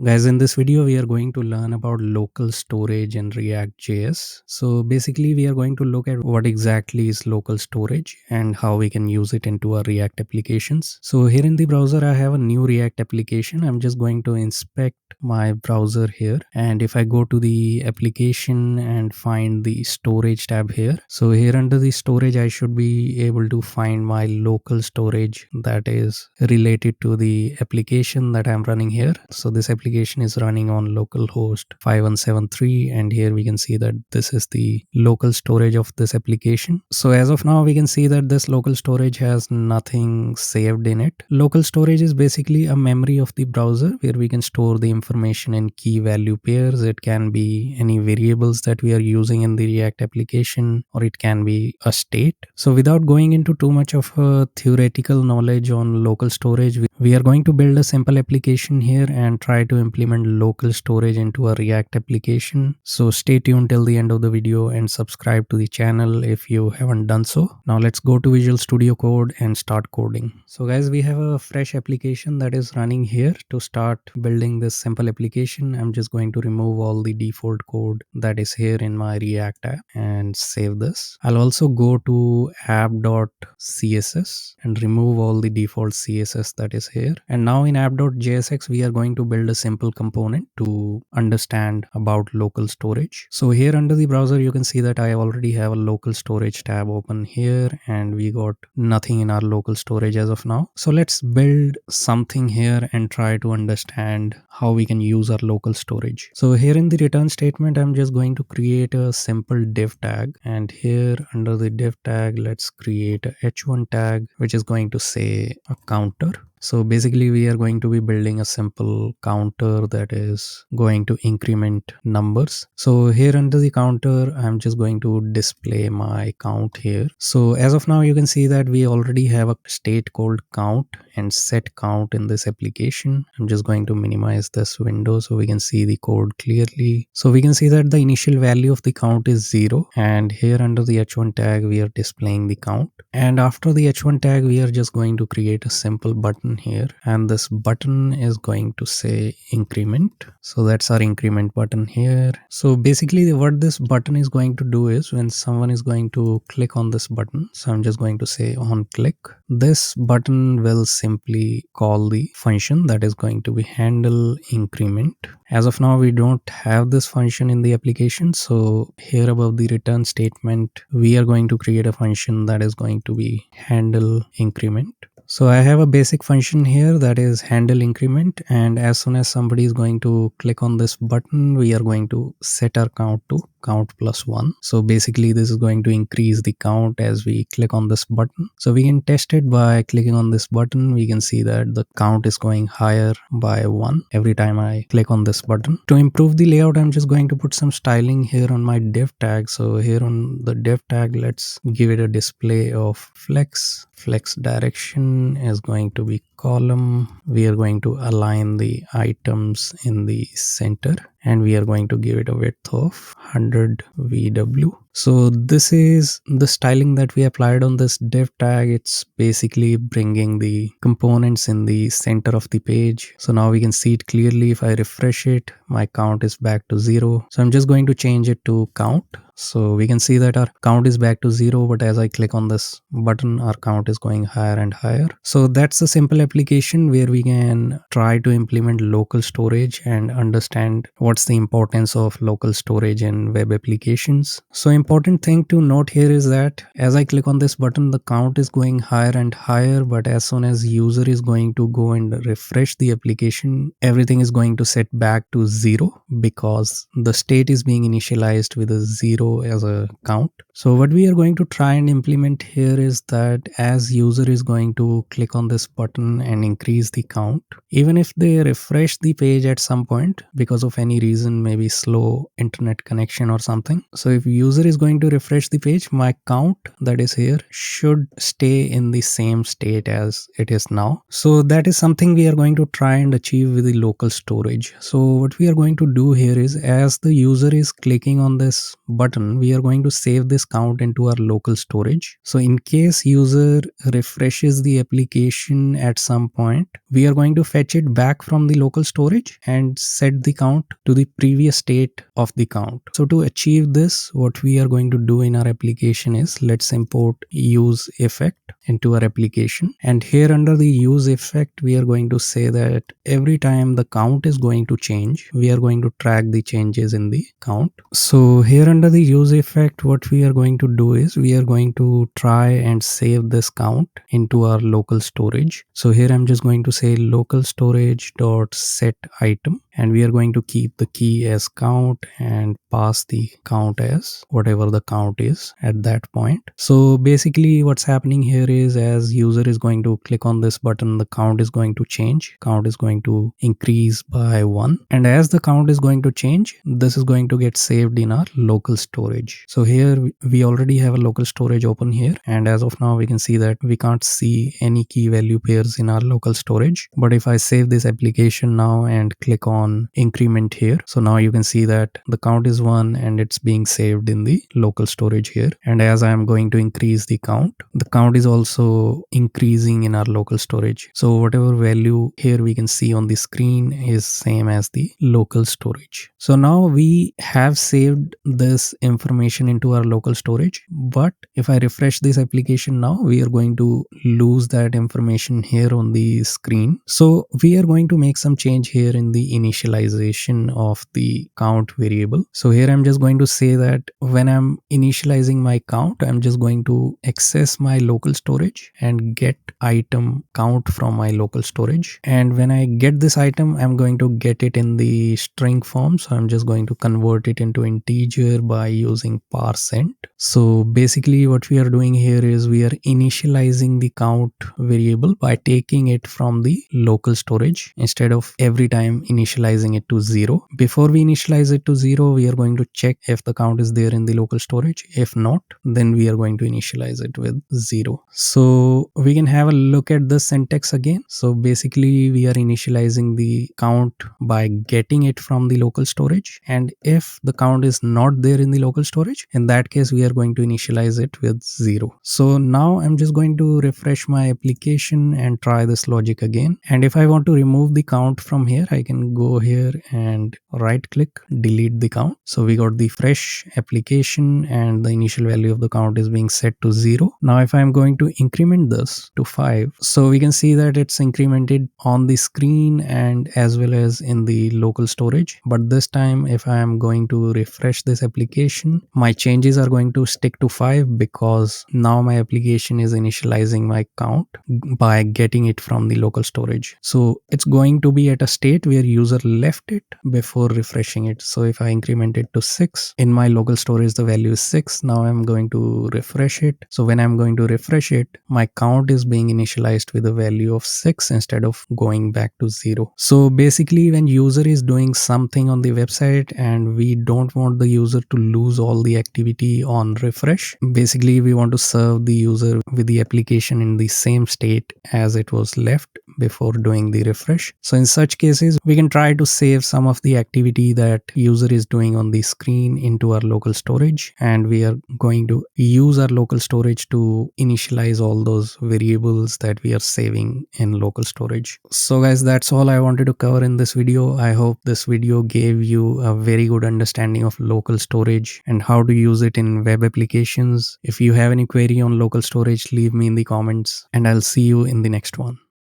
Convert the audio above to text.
Guys, in this video, we are going to learn about local storage in React.js. So basically, we are going to look at what exactly is local storage and how we can use it into our React applications. So here in the browser, I have a new React application. I'm just going to inspect my browser here. And if I go to the application and find the storage tab here, so here under the storage, I should be able to find my local storage that is related to the application that I'm running here. So this application is running on localhost 5173, and here we can see that this is the local storage of this application. So as of now, we can see that this local storage has nothing saved in it. Local storage is basically a memory of the browser where we can store the information in key value pairs. It can be any variables that we are using in the React application, or it can be a state. So without going into too much of a theoretical knowledge on local storage, we are going to build a simple application here and try to implement local storage into a React application. So stay tuned till the end of the video and subscribe to the channel if you haven't done so. Now let's go to Visual Studio Code and start coding. So guys, we have a fresh application that is running here. To start building this simple application, I'm just going to remove all the default code that is here in my React app and save this. I'll also go to app.css and remove all the default CSS that is here. And now in app.jsx, we are going to build a simple component to understand about local storage. So here under the browser, you can see that I already have a local storage tab open here, and we got nothing in our local storage as of now. So let's build something here and try to understand how we can use our local storage. So here in the return statement, I'm just going to create a simple div tag, and here under the div tag, let's create a h1 tag, which is going to say a counter. So basically, we are going to be building a simple counter that is going to increment numbers. So here under the counter, I'm just going to display my count here. So as of now, you can see that we already have a state called count and set count in this application. I'm just going to minimize this window so we can see the code clearly. So we can see that the initial value of the count is 0. And here under the h1 tag, we are displaying the count. And after the h1 tag, we are just going to create a simple button here, and this button is going to say increment. So that's our increment button here. So basically what this button is going to do is when someone is going to click on this button, so I'm just going to say on click, this button will simply call the function that is going to be handle increment. As of now, we don't have this function in the application. So here above the return statement, we are going to create a function that is going to be handle increment. So I have a basic function here that is handle increment, and as soon as somebody is going to click on this button, we are going to set our count to count plus 1. So basically this is going to increase the count as we click on this button. So we can test it by clicking on this button. We can see that the count is going higher by 1 every time I click on this button. To improve the layout, I'm just going to put some styling here on my div tag. So here on the div tag, let's give it a display of flex. Flex direction is going to be column. We are going to align the items in the center, and we are going to give it a width of 100 VW. So this is the styling that we applied on this div tag. It's basically bringing the components in the center of the page. So now we can see it clearly. If I refresh it, my count is back to 0. So I'm just going to change it to count. So we can see that our count is back to 0, but as I click on this button, our count is going higher and higher. So that's a simple application where we can try to implement local storage and understand what's the importance of local storage in web applications. So important thing to note here is that as I click on this button, the count is going higher and higher, but as soon as user is going to go and refresh the application, everything is going to set back to 0 because the state is being initialized with a 0 as a count. So what we are going to try and implement here is that as user is going to click on this button and increase the count, even if they refresh the page at some point because of any reason, maybe slow internet connection or something. So if user is going to refresh the page, my count that is here should stay in the same state as it is now. So that is something we are going to try and achieve with the local storage. So what we are going to do here is as the user is clicking on this button, we are going to save this this count into our local storage. So in case user refreshes the application at some point, we are going to fetch it back from the local storage and set the count to the previous state of the count. So to achieve this, what we are going to do in our application is, let's import use effect into our application, and here under the use effect we are going to say that every time the count is going to change, we are going to track the changes in the count. So here under the use effect, what we are going to do is we are going to try and save this count into our local storage. So here I'm just going to say local storage dot set item, and we are going to keep the key as count and pass the count as whatever the count is at that point. So basically what's happening here is, as user is going to click on this button, the count is going to change. Count is going to increase by 1, and as the count is going to change, this is going to get saved in our local storage. So here we already have a local storage open here, and as of now we can see that we can't see any key value pairs in our local storage. But if I save this application now and click on increment here, so now you can see that the count is 1 and it's being saved in the local storage here. And as I am going to increase the count is also increasing in our local storage. So whatever value here we can see on the screen is same as the local storage. So now we have saved this information into our local storage, but if I refresh this application now, we are going to lose that information here on the screen. So we are going to make some change here in the initialization of the count variable. So here I'm just going to say that when I'm initializing my count, I'm just going to access my local storage and get item count from my local storage. And when I get this item, I'm going to get it in the string form. So I'm just going to convert it into integer by using parseInt. So basically what we are doing here is we are initializing the count variable by taking it from the local storage instead of every time initializing it to 0. Before we initialize it to 0, we are going to check if the count is there in the local storage. If not, then we are going to initialize it with 0. So we can have a look at the syntax again. So basically we are initializing the count by getting it from the local storage, and if the count is not there in the local storage, in that case we are going to initialize it with 0. So now I'm just going to refresh my application and try this logic again. And if I want to remove the count from here, I can go here and right click, delete the count. So we got the fresh application and the initial value of the count is being set to 0. Now if I'm going to increment this to 5, so we can see that it's incremented on the screen and as well as in the local storage. But this time if I am going to refresh this application, my changes are going to stick to 5 because now my application is initializing my count by getting it from the local storage. So it's going to be at a state where user left it before refreshing it. So if I increment it to 6, in my local storage the value is 6. Now I'm going to refresh it. So when I'm going to refresh it, my count is being initialized with a value of 6 instead of going back to 0. So basically when user is doing something on the website and we don't want the user to lose all the activity on refresh, basically we want to serve the user with the application in the same state as it was left before doing the refresh. So in such cases we can try to save some of the activity that user is doing on the screen into our local storage, and we are going to use our local storage to initialize all those variables that we are saving in local storage. So guys, that's all I wanted to cover in this video. I hope this video gave you a very good understanding of local storage and how to use it in web applications. If you have any query on local storage, leave me in the comments and I'll see you in the next one.